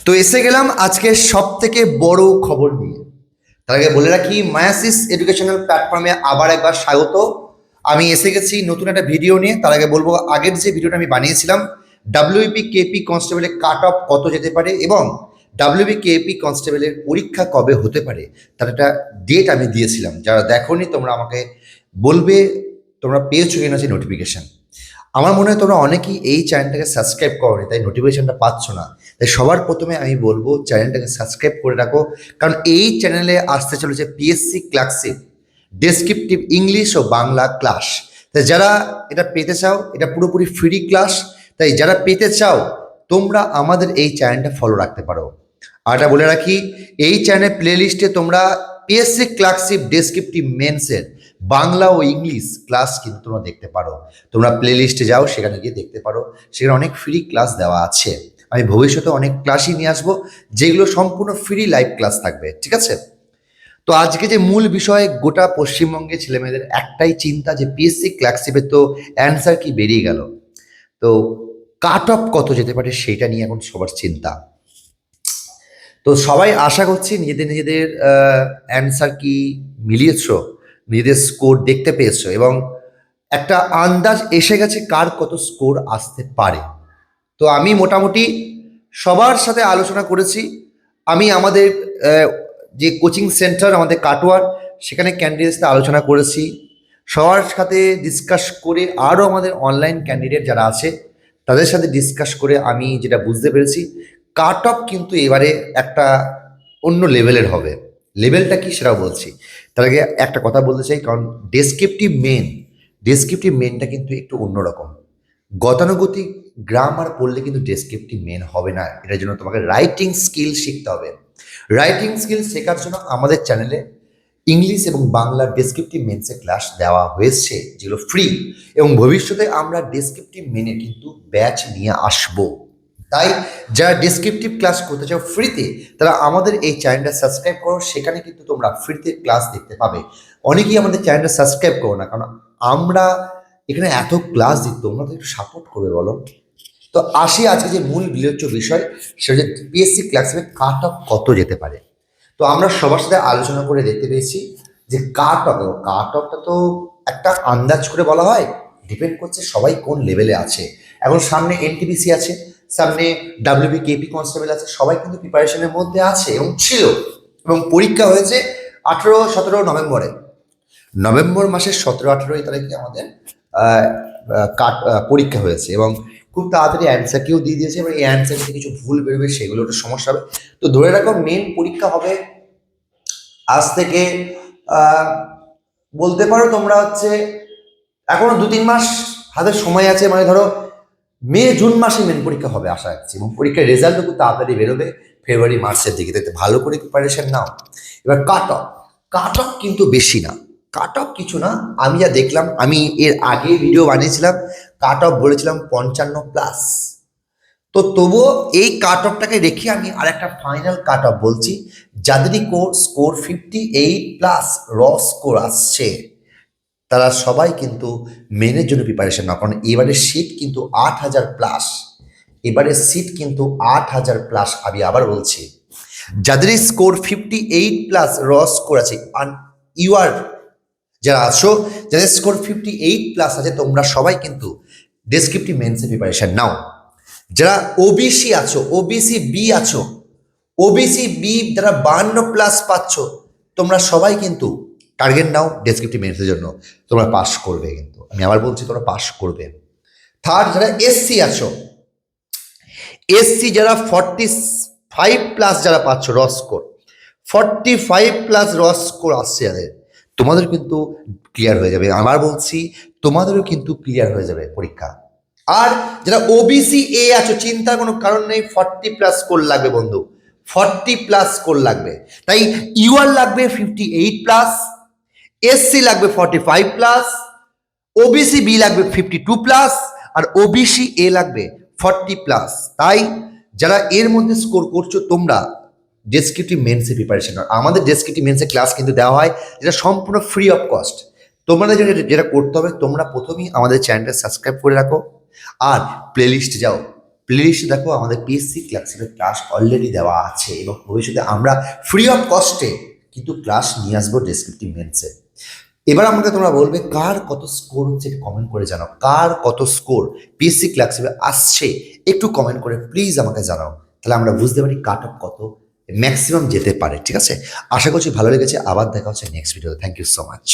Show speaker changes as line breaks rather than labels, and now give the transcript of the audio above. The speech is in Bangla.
তো এসে গেলাম আজকে সব থেকে বড় খবর নিয়ে। তার আগে বলে রাখি, মায়াসিস এডুকেশনাল প্ল্যাটফর্মে আবার একবার স্বাগত। আমি এসে গেছি নতুন একটা ভিডিও নিয়ে। তার আগে বলবো, আগের যে ভিডিওটা আমি বানিয়েছিলাম ডাব্লিউবি কেপি কনস্টেবলের কাট অফ কত যেতে পারে এবং ডাব্লিউবি কেপি কনস্টেবলের পরীক্ষা কবে হতে পারে তার একটা ডেট আমি দিয়েছিলাম। যারা দেখোনি তোমরা আমাকে বলবে তোমরা পেয়েছো কিনা সেই নোটিফিকেশন। আমার মনে হয় তোমরা অনেকেই এই চ্যানেলটাকে সাবস্ক্রাইব করোনি, তাই নোটিফিকেশনটা পাচ্ছ না। তাই সবার প্রথমে আমি বলবো চ্যানেলটাকে সাবস্ক্রাইব করে রাখো, কারণ এই চ্যানেলে আসতে চলেছে পিএসসি ক্লাসিক ডেসক্রিপটিভ ইংলিশ ও বাংলা ক্লাস। তাই যারা এটা পেতে চাও, এটা পুরোপুরি ফ্রি ক্লাস। তাই যারা পেতে চাও তোমরা আমাদের এই চ্যানেলটা ফলো রাখতে পারো। আর এটা বলে রাখি, এই চ্যানেলের প্লে লিস্টে তোমরা পিএসসি ক্লাসিক ডেসক্রিপটিভ মেন্সের বাংলা ও ইংলিশ ক্লাস কিন্তু তোমরা দেখতে পারো। তোমরা প্লে লিস্টে যাও, সেখানে গিয়ে দেখতে পারো। সেখানে অনেক ফ্রি ক্লাস দেওয়া আছে। আমি ভবিষ্যতে অনেক ক্লাসই নিয়ে আসবো, যেগুলো সম্পূর্ণ ফ্রি লাইভ ক্লাস থাকবে, ঠিক আছে? তো আজকে যে মূল বিষয়, গোটা পশ্চিমবঙ্গের ছেলেমেয়েদের একটাই চিন্তা যে পিএসসি ক্লাসিপের তো অ্যান্সার কি বেরিয়ে গেল, তো কাট অফ কত যেতে পারে সেইটা নিয়ে এখন সবার চিন্তা। তো সবাই আশা করছি নিজেদের নিজেদের অ্যান্সার কি মিলিয়েছো, নিজেদের স্কোর দেখতে পেয়েছো এবং একটা আন্দাজ এসে গেছে কার কত স্কোর আসতে পারে। তো আমি মোটামুটি সবার সাথে আলোচনা করেছি। আমি আমাদের যে কোচিং সেন্টার আমাদের কাটোয়ার, সেখানে ক্যান্ডিডেটস সাথে আলোচনা করেছি। সবার সাথে ডিসকাস করে, আরও আমাদের অনলাইন ক্যান্ডিডেট যারা আছে তাদের সাথে ডিসকাস করে আমি যেটা বুঝতে পেরেছি, কাট অফ কিন্তু এবারে একটা অন্য লেভেলের হবে। লেভেলটা কি সেটাও বলছি। তার আগে একটা কথা বলতে চাই, কারণ ডেসক্রিপটিভ মেনটা কিন্তু একটু অন্যরকম। গতানুগতিক গ্রামার পড়লে কিন্তু ডেসক্রিপটিভ মেন হবে না। এটার জন্য তোমাকে রাইটিং স্কিল শিখতে হবে। রাইটিং স্কিল শেখার জন্য আমাদের চ্যানেলে ইংলিশ এবং বাংলা ডেসক্রিপটিভ মেন্সের ক্লাস দেওয়া হয়েছে, যেগুলো ফ্রি, এবং ভবিষ্যতে আমরা ডেসক্রিপটিভ মেনে কিন্তু ব্যাচ নিয়ে আসবো। তাই যারা ডেসক্রিপটিভ ক্লাস করতে চাও ফ্রিতে, তারা আমাদের এই চ্যানেলটা সাবস্ক্রাইব করো। সেখানে কিন্তু তোমরা ফ্রিতে ক্লাস দেখতে পাবে। অনেকেই আমাদের চ্যানেলটা সাবস্ক্রাইব করো না, কারণ আমরা এখানে এত ক্লাস দিই, তোমরা তো একটু সাপোর্ট করবে বলো। তো আসি আজকে যে মূল বিবেচ্য বিষয়, সেটা হচ্ছে পিএসসি ক্লাসে কাট অফ কত যেতে পারে। তো আমরা সবার সাথে আলোচনা করে দেখতে পেয়েছি যে কাট অফটা তো একটা আন্দাজ করে বলা হয়, ডিপেন্ড করছে সবাই কোন লেভেলে আছে। এখন সামনে এনটিপিসি আছে, সামনে ডাব্লিউবি কেপি কনস্টেবল আছে, সবাই কিন্তু প্রিপারেশনের মধ্যে আছে এবং ছিল, এবং পরীক্ষা হয়েছে 18-17 নভেম্বরে। নভেম্বর মাসের 17-18 তারিখে আমাদের পরীক্ষা হয়েছে, এবং খুব তাড়াতাড়ি অ্যান্সারকেও দিয়ে দিয়েছে। এবার এই অ্যান্সার যদি কিছু ভুল বেরোবে সেগুলো একটা সমস্যা হবে। তো ধরে রাখো মেন পরীক্ষা হবে আজ থেকে আহ, বলতে পারো তোমরা হচ্ছে এখনো 2-3 মাস হাতে সময় আছে। মানে ধরো মে-জুন মাসে মেন পরীক্ষা হবে আশা রাখছি, এবং পরীক্ষার রেজাল্টও খুব তাড়াতাড়ি বেরোবে ফেব্রুয়ারি-মার্চের দিকে। তাই ভালো করে প্রিপারেশন নাও। এবার কাট অফ কিন্তু বেশি না, কাট অফ কিছু না। আমি যা দেখলাম, আমি এর আগে ভিডিও বানিয়েছিলাম, কাট অফ বলেছিলাম 55+। তো তবুও এই কাট অফটাকে রেখে আমি আর একটা ফাইনাল কাট অফ বলছি। যাদেরই স্কোর 58+ র স্কোর আসছে, তারা সবাই কিন্তু মেনের জন্য প্রিপারেশন নাও, কারণ এবারের সিট কিন্তু 8,000+। এবারের সিট কিন্তু 8,000+। আমি আবার বলছি, যাদের স্কোর 58+ র স্কোর আছে, ইউ আর যারা আছো, যাদের স্কোর 58+ আছে, তোমরা সবাই কিন্তু ডেসক্রিপটিভ মেন্সের প্রিপারেশন নাও। যারা ওবিসি আছো, ওবিসি বি আছো, ওবিসি বি যারা 52+ পাচ্ছ, তোমরা সবাই কিন্তু টার্গেট নাও ডেসক্রিপটিভ মেন্সের জন্য। তোমরা পাস করবে, কিন্তু আমি আবার বলছি তোমরা পাস করবে। থার্ড, যারা এসসি আছো, এসসি যারা 45+ যারা পাচ্ছ র স্কোর, 45+ র স্কোর আসছে যাদের, তোমাদের কিন্তু ক্লিয়ার হয়ে যাবে। আবার বলছি, তোমাদেরও কিন্তু ক্লিয়ার হয়ে যাবে পরীক্ষা। আর যারা ওবিসি এ আছো, চিন্তার কোনো কারণ নেই, 40+ স্কোর লাগবে বন্ধু, 40+ স্কোর লাগবে। তাই ইউআর লাগবে 58+, এসসি লাগবে 45+, ওবিসি বি লাগবে 52+, আর ওবিসি এ লাগবে 40+। তাই যারা এর মধ্যে স্কোর করছো, তোমরা ডেসক্রিপটিভ মেন্সে প্রিপারেশন নাও। আমাদের ডেসক্রিপটিভ মেন্সে ক্লাস কিন্তু দেওয়া হয়, যেটা সম্পূর্ণ ফ্রি অফ কস্ট। তোমাদের যেটা করতে হবে, তোমরা প্রথমেই আমাদের চ্যানেলটা সাবস্ক্রাইব করে রাখো আর প্লেলিস্টে যাও। প্লেলিস্টে দেখো আমাদের পিএসসি ক্লাসিকের ক্লাস অলরেডি দেওয়া আছে এবং ভবিষ্যতে আমরা ফ্রি অফ কস্টে কিন্তু ক্লাস নিয়ে আসবো ডেসক্রিপটিভ মেন্সে। এবার আমাকে তোমরা বলবে কার কত স্কোর হচ্ছে একটু কমেন্ট করে জানাও, কার কত স্কোর পিএসসি ক্লাসিকে আসছে একটু কমেন্ট করে প্লিজ আমাকে জানাও, তাহলে আমরা বুঝতে পারি কাট অফ কত ম্যাক্সিমাম যেতে পারে। ঠিক আছে, আশা করছি ভালো লেগেছে। আবার দেখা হচ্ছে নেক্সট ভিডিওতে। Thank you so much.